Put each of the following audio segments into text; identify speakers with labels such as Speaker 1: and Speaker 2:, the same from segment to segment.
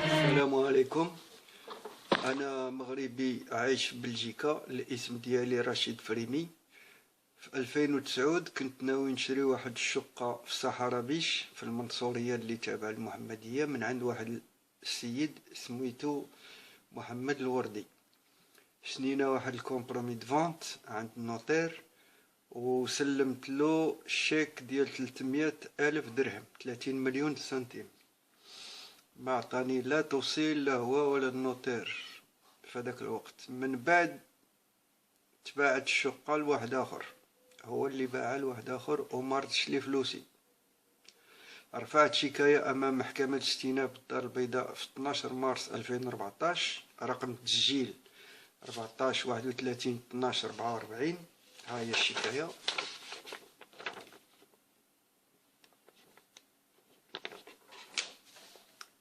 Speaker 1: السلام عليكم. أنا مغربي عايش في بلجيكا. الاسم ديالي رشيد فريمي. في 2009 كنت ناوي نشري واحد الشقة في الصحراء بيش في المنصورية اللي تابع المحمدية من عند واحد السيد سميتو محمد الوردي. شنينا واحد الكومبرومي دو فونت عند النوتير وسلمت له الشيك ديال 300 ألف درهم، 30 مليون سنتيم. ما عطاني لا توصيل لا هو ولا النوتير في هذاك الوقت. من بعد تباعت الشقة لواحد آخر، هو اللي باعها لواحد آخر وما ردش لي فلوسي. رفعت شكاية أمام محكمة الاستئناف بالدار البيضاء في 12 مارس 2014، رقم تسجيل 14 31 12 44. ها هي الشكاية.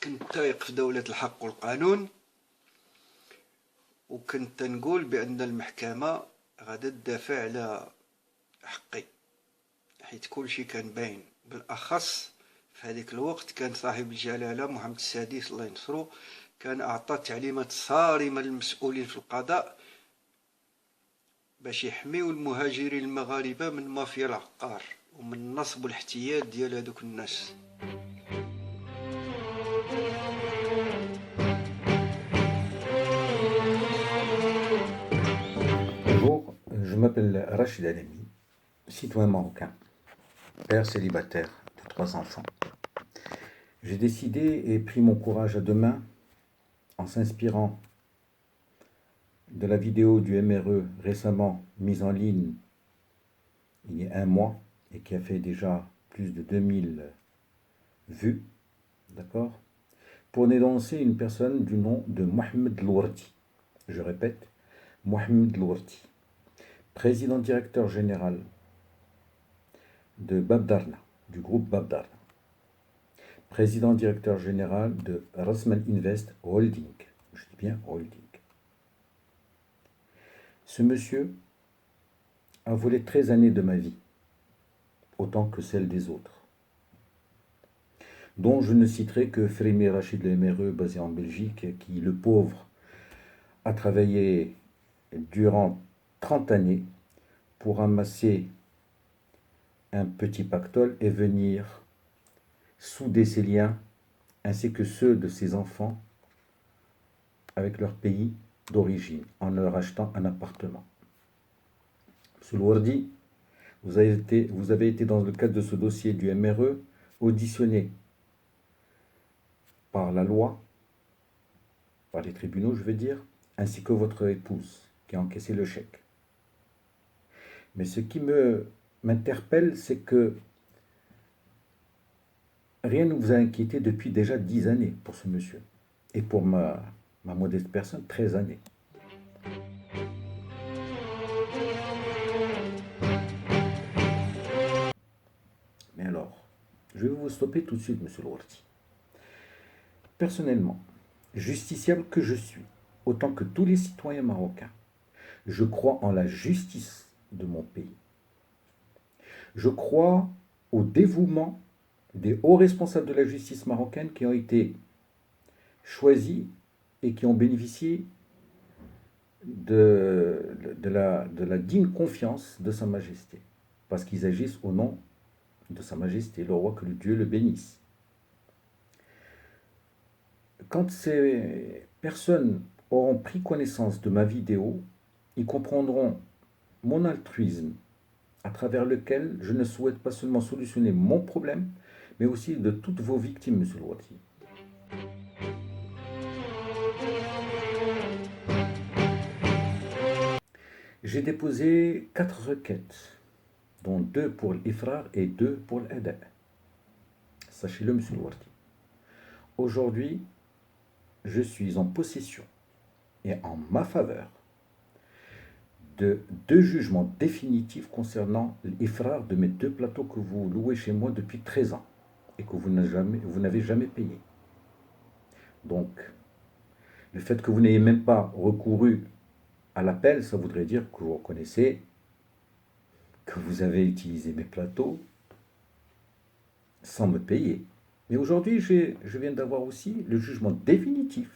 Speaker 1: كنت تايق في دولة الحق والقانون، وكنت نقول بأن المحكمة غادا تدافع على حقي، حيت كلشي كان باين. بالأخص في هذيك الوقت كان صاحب الجلالة محمد السادس الله ينصرو كان أعطى تعليمات صارمة للمسؤولين في القضاء باش يحميو المهاجرين المغاربة من مافيا العقار ومن النصب والاحتيال ديال هذوك الناس.
Speaker 2: Bonjour, je m'appelle Rachid Alemi, citoyen marocain, père célibataire de 3 enfants. J'ai décidé et pris mon courage à deux mains en s'inspirant de la vidéo du MRE récemment mise en ligne il y a un mois et qui a fait déjà plus de 2000 vues, d'accord, pour dénoncer une personne du nom de Mohamed Lourdi. Je répète, Mohamed Lourdi, président directeur général de Babdarna, du groupe Babdarna, président directeur général de Rasman Invest Holding, je dis bien Holding. Ce monsieur a volé 13 années de ma vie, autant que celle des autres, dont je ne citerai que Frémé Rachid le MRE, basé en Belgique, qui, le pauvre, a travaillé durant 30 années pour amasser un petit pactole et venir souder ses liens ainsi que ceux de ses enfants avec leur pays d'origine en leur achetant un appartement. Monsieur Lourdi, vous avez été dans le cadre de ce dossier du MRE auditionné par la loi, par les tribunaux je veux dire, ainsi que votre épouse qui a encaissé le chèque. Mais ce qui m'interpelle, c'est que rien ne vous a inquiété depuis déjà 10 années pour ce monsieur. Et pour ma modeste personne, 13 années. Mais alors, je vais vous stopper tout de suite, monsieur Lourdi. Personnellement, justiciable que je suis, autant que tous les citoyens marocains, je crois en la justice de mon pays. Je crois au dévouement des hauts responsables de la justice marocaine qui ont été choisis et qui ont bénéficié de la digne confiance de Sa Majesté, parce qu'ils agissent au nom de Sa Majesté, le roi, que le Dieu le bénisse. Quand ces personnes auront pris connaissance de ma vidéo, ils comprendront mon altruisme, à travers lequel je ne souhaite pas seulement solutionner mon problème, mais aussi de toutes vos victimes, monsieur Lourdi. J'ai déposé 4 requêtes, dont 2 pour l'Ifrar et 2 pour l'Ada. Sachez-le, monsieur Lourdi. Aujourd'hui, je suis en possession et en ma faveur de 2 jugements définitifs concernant l'Ifrar de mes 2 plateaux que vous louez chez moi depuis 13 ans et que vous n'avez jamais payé. Donc, Le fait que vous n'ayez même pas recouru à l'appel, ça voudrait dire que vous reconnaissez que vous avez utilisé mes plateaux sans me payer. Mais aujourd'hui, je viens d'avoir aussi le jugement définitif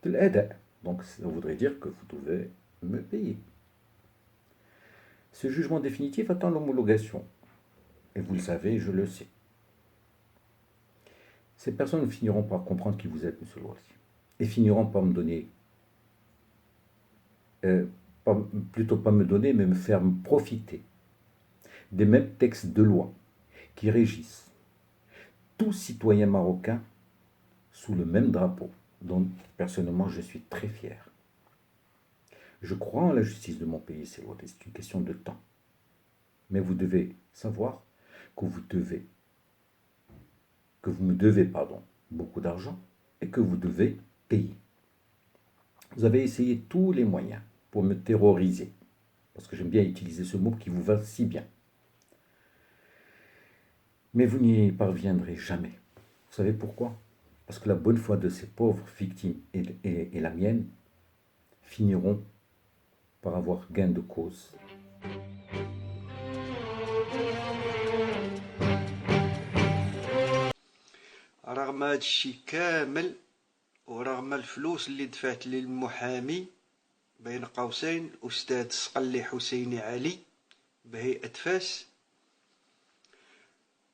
Speaker 2: de l'aide. Donc ça voudrait dire que vous devez me payer. Ce jugement définitif attend l'homologation. Et vous le savez, je le sais. Ces personnes finiront par comprendre qui vous êtes, monsieur Loisy. Et finiront par me donner, plutôt pas me donner, mais me faire profiter des mêmes textes de loi qui régissent tout citoyen marocain sous le même drapeau, dont personnellement je suis très fier. Je crois en la justice de mon pays, c'est une question de temps. Mais vous devez savoir que vous me devez, beaucoup d'argent et que vous devez payer. Vous avez essayé tous les moyens pour me terroriser, parce que j'aime bien utiliser ce mot qui vous va si bien. Mais vous n'y parviendrez jamais. Vous savez pourquoi? Parce que la bonne foi de ces pauvres victimes et la mienne finiront par avoir gain de cause.
Speaker 1: رغم هذا الشيء كامل ورغم الفلوس اللي دفعت للمحامي بين قوسين الأستاذ صقلي حسيني علي بهيئة فاس،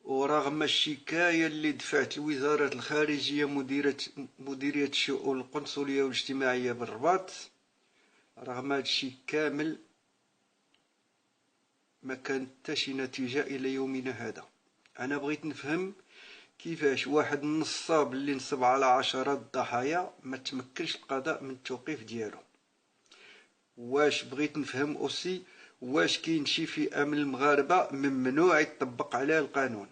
Speaker 1: ورغم الشكاية اللي دفعت لوزارة الخارجية مديرية الشؤون القنصلية والاجتماعية بالرباط، رغم هذا الشيء كامل ما كانت حتى شي نتيجة إلى يومنا هذا. أنا بغيت نفهم كيفاش واحد النصاب اللي نصب على عشرات الضحايا ما تمكنش القضاء من التوقيف ديالو. واش بغيت نفهم أوسي واش كاين شي فئة من المغاربة ممنوع يطبق عليها القانون.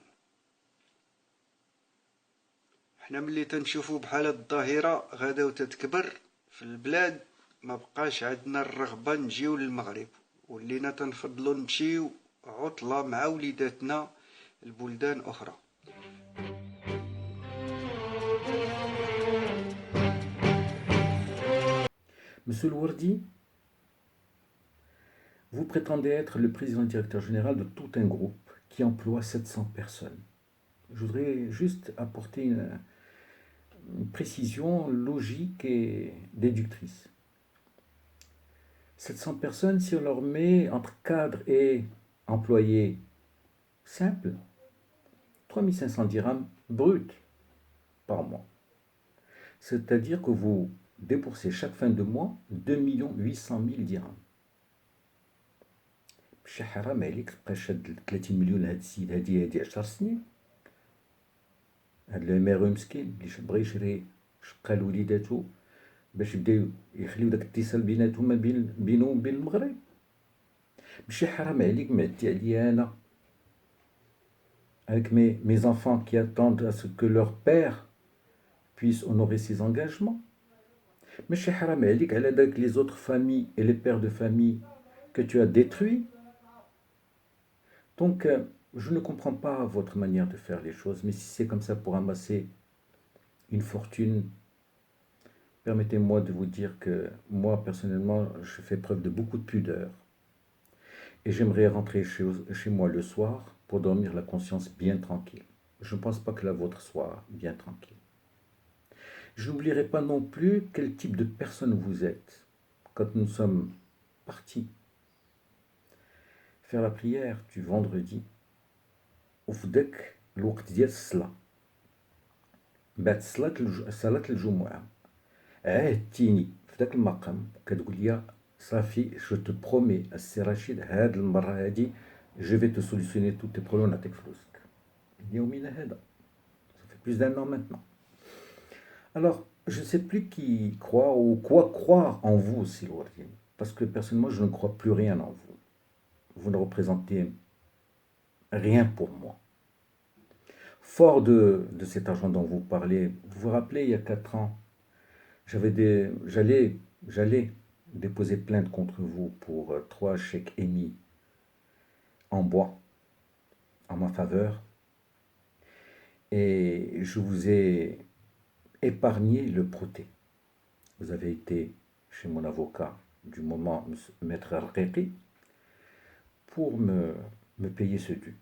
Speaker 1: حنا ملي تنشوفو بحال هاد الظاهرة غادا وتتكبر في البلاد ما بقاش عندنا الرغبة نجيو للمغرب، ولينا تنفضلو نمشيو عطلة مع وليداتنا البلدان أخرى.
Speaker 2: Monsieur Louardi, vous prétendez être le président directeur général de tout un groupe qui emploie 700 personnes. Je voudrais juste apporter une précision logique et déductrice. 700 personnes, si on leur met entre cadres et employés simples, 3500 dirhams bruts par mois. C'est-à-dire que vous déboursez chaque fin de mois 2 800 000 dirhams. شي حرام عليك تبقى شاد 30 مليون لهاد السيد هادي 10 سنين. هاد الميرو مسكين اللي بغى يشري شقة لوليداتو باش يبداو يخليو داك الاتصال بيناتهم بينو وبين المغرب. ماشي حرام عليك معدي عليا انا avec mes enfants qui attendent à ce que leur père puisse honorer ses engagements. ماشي حرام عليك على داك les autres familles et les pères de famille que tu as détruits. Donc, je ne comprends pas votre manière de faire les choses, mais si c'est comme ça pour amasser une fortune, permettez-moi de vous dire que moi, personnellement, je fais preuve de beaucoup de pudeur. Et j'aimerais rentrer chez moi le soir pour dormir la conscience bien tranquille. Je ne pense pas que la vôtre soit bien tranquille. Je n'oublierai pas non plus quel type de personne vous êtes quand nous sommes partis faire la prière du vendredi وفي داك الوقت ديال الصلاة بعد صلاة الجمعة عاهدتيني في داك المقام كتقول لي صافي جو تو برومي السي رشيد هاد المرة هادي جو في تو سوليسيوني تو تي بروبليم نعطيك فلوسك يومنا هذا. Ça fait plus d'un an maintenant. Alors, je ne sais plus qui croit ou quoi croire en vous, Silwardi, parce que personnellement, je ne crois plus rien en vous. Vous ne représentez rien pour moi. Fort de cet argent dont vous parlez, vous vous rappelez, il y a 4 ans, j'allais déposer plainte contre vous pour 3 chèques émis en bois en ma faveur. Et je vous ai épargner le proté. Vous avez été chez mon avocat du moment Maître Arqeqi pour me payer ce dû.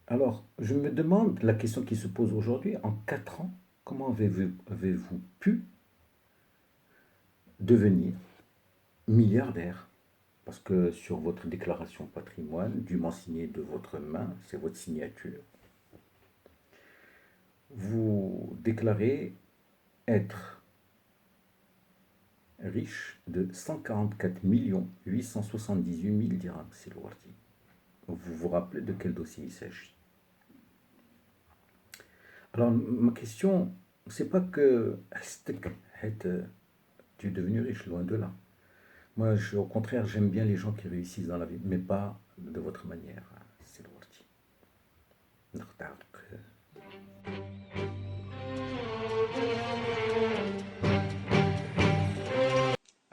Speaker 2: Alors, je me demande la question qui se pose aujourd'hui, en 4 ans, comment avez-vous pu devenir milliardaire? Parce que sur votre déclaration patrimoine, dûment signée de votre main, c'est votre signature, vous déclarez être riche de 144 878 000 dirhams, c'est le Wardi. Vous vous rappelez de quel dossier il s'agit? Alors, ma question, c'est pas que tu es devenu riche, loin de là. Moi, au contraire, j'aime bien les gens qui réussissent dans la vie, mais pas de votre manière. C'est le Wardi.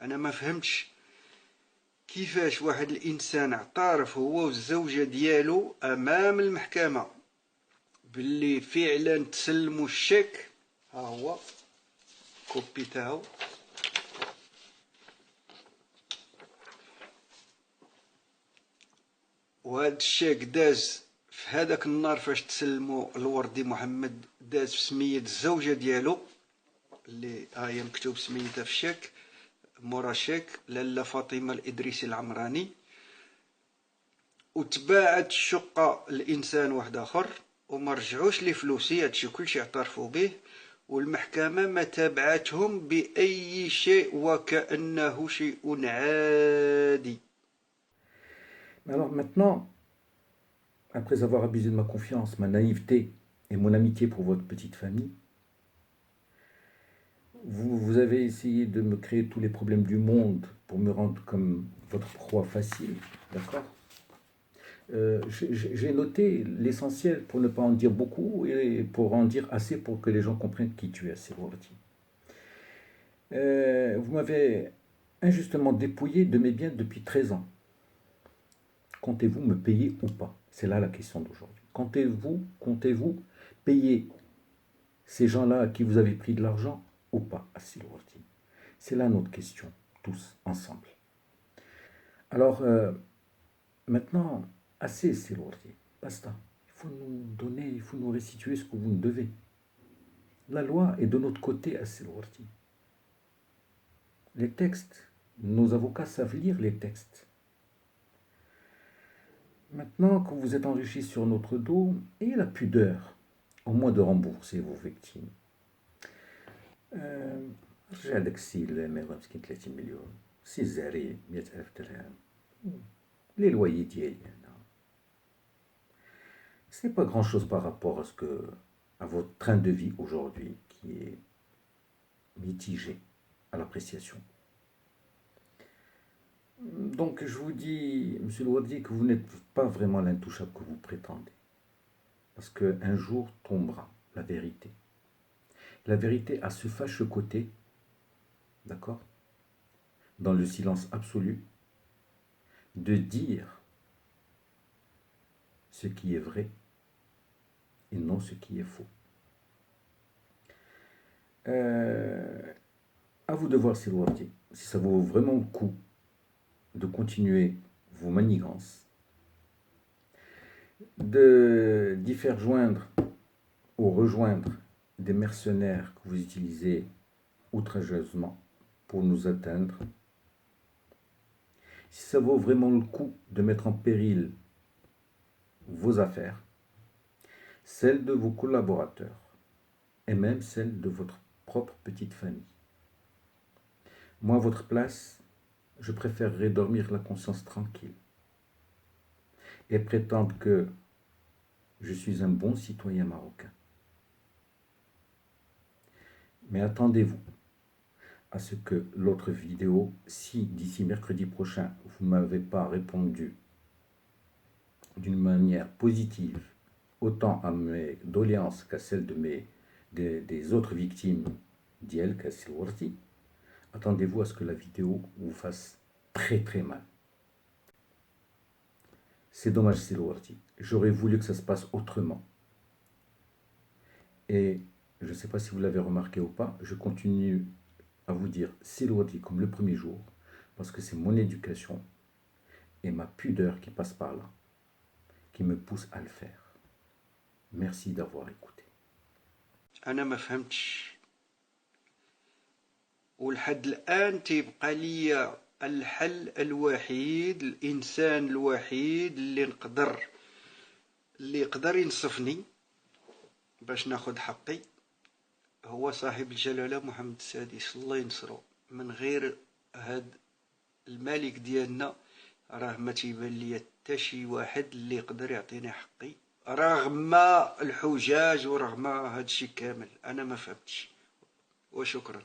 Speaker 1: انا ما فهمتش كيفاش واحد الانسان اعترف هو والزوجه ديالو امام المحكمه باللي فعلا تسلموا الشيك. ها هو كوبي تاعو. وهذا الشيك داز في هذاك النهار فاش تسلموا الوردي محمد، داز في سمية الزوجة ديالو اللي هي مكتوب سميتها في الشيك مورا شيك لاله فاطمة الإدريسي العمراني، وتباعت الشقة لإنسان واحد آخر وما رجعوش لي فلوسي. هادشي كلشي اعترفوا به، والمحكمة ما تابعتهم بأي شيء وكأنه شيء عادي.
Speaker 2: Alors maintenant, après avoir abusé de ma confiance, ma naïveté et mon amitié pour votre petite famille, vous avez essayé de me créer tous les problèmes du monde pour me rendre comme votre proie facile, d'accord? J'ai noté l'essentiel pour ne pas en dire beaucoup et pour en dire assez pour que les gens comprennent qui tu es, c'est Wardi. Vous m'avez injustement dépouillé de mes biens depuis 13 ans. Comptez-vous me payer ou pas? C'est là la question d'aujourd'hui. Comptez-vous payer ces gens-là à qui vous avez pris de l'argent ou pas? C'est là notre question, tous ensemble. Alors, maintenant, assez, Silwardi, basta. Il faut nous donner, il faut nous restituer ce que vous nous devez. La loi est de notre côté à Silwardi. Les textes, nos avocats savent lire les textes. Maintenant que vous êtes enrichis sur notre dos, ayez la pudeur, au moins de rembourser vos victimes. رجع داك السيد الميغا مسكين 30 مليون، سي الزهري 100,000 درهم، les loyers ديالي هنا. Ce n'est pas grand chose par rapport à votre train de vie aujourd'hui qui est mitigé à l'appréciation. Donc je vous dis, monsieur le Wardi, que vous n'êtes pas vraiment l'intouchable que vous prétendez. Parce qu'un jour tombera la vérité. La vérité a ce fâcheux côté, d'accord, dans le silence absolu, de dire ce qui est vrai et non ce qui est faux. À vous de voir, si Wardi, si ça vaut vraiment le coup de continuer vos manigances, d'y faire joindre ou rejoindre des mercenaires que vous utilisez outrageusement pour nous atteindre, si ça vaut vraiment le coup de mettre en péril vos affaires, celles de vos collaborateurs et même celles de votre propre petite famille. Moi, à votre place, je préférerais dormir la conscience tranquille et prétendre que je suis un bon citoyen marocain. Mais attendez-vous à ce que l'autre vidéo, si d'ici mercredi prochain, vous ne m'avez pas répondu d'une manière positive, autant à mes doléances qu'à celles des autres victimes d'El Kassil Wardi, attendez-vous à ce que la vidéo vous fasse très très mal. C'est dommage, Silwardi. J'aurais voulu que ça se passe autrement. Et je ne sais pas si vous l'avez remarqué ou pas, je continue à vous dire Silwadi comme le premier jour, parce que c'est mon éducation et ma pudeur qui passe par là, qui me pousse à le faire. Merci d'avoir écouté.
Speaker 1: انا ما فهمتش، ولحد الان تيبقى لي الحل الوحيد، الانسان الوحيد اللي يقدر ينصفني باش ناخذ حقي، هو صاحب الجلالة محمد السادس الله ينصرو. من غير هاد الملك ديالنا راه ما تيبان ليا حتى شي واحد اللي يقدر يعطيني حقي، رغم الحجاج ورغم هادشي كامل. انا ما فهمتش، وشكرا.